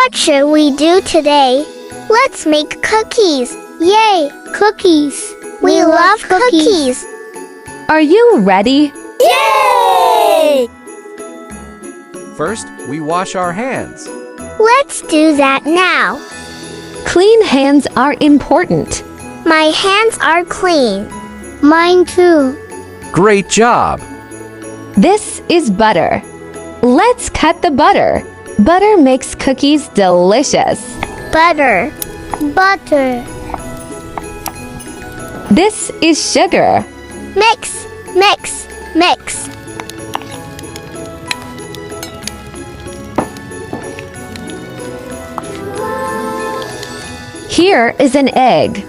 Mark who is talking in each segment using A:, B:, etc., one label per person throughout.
A: What should we do today? Let's make cookies. Yay, cookies. We love cookies.
B: Are you ready?
A: Yay!
C: First, we wash our hands.
A: Let's do that now.
B: Clean hands are important.
A: My hands are clean. Mine too.
C: Great job!
B: This is butter. Let's cut the butter. Butter makes cookies delicious.
A: Butter. Butter.
B: This is sugar.
A: Mix, mix, mix.
B: Here is an egg.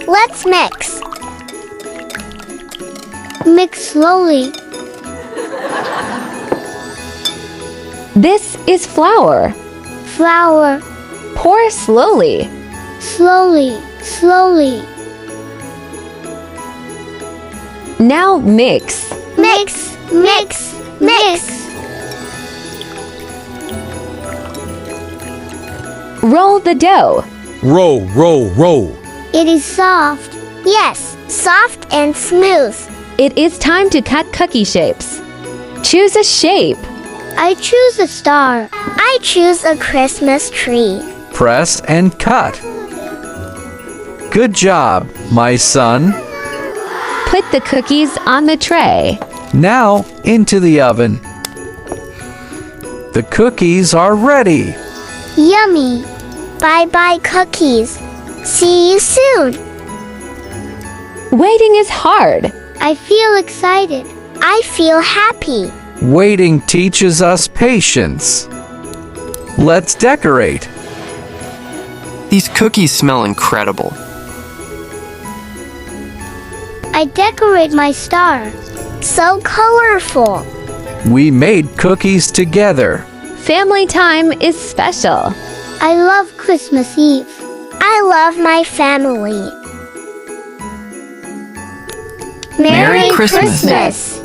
A: Let's mix. Mix slowly.
B: This is flour.
A: Flour.
B: Pour slowly.
A: Slowly, slowly.
B: Now mix.
A: Mix, mix, mix.
B: Roll the dough.
C: Roll, roll, roll.
A: It is soft. Yes, soft and smooth.
B: It is time to cut cookie shapes. Choose a shape.
A: I choose a star. I choose a Christmas tree.
C: Press and cut. Good job, my son.
B: Put the cookies on the tray.
C: Now into the oven. The cookies are ready.
A: Yummy. Bye-bye cookies. See you soon.
B: Waiting is hard.
A: I feel excited. I feel happy.
C: Waiting teaches us patience. Let's decorate.
D: These cookies smell incredible.
A: I decorate my star. So colorful.
C: We made cookies together.
B: Family time is special.
A: I love Christmas Eve. I love my family.
D: Merry
A: Merry
D: Christmas.
A: Christmas.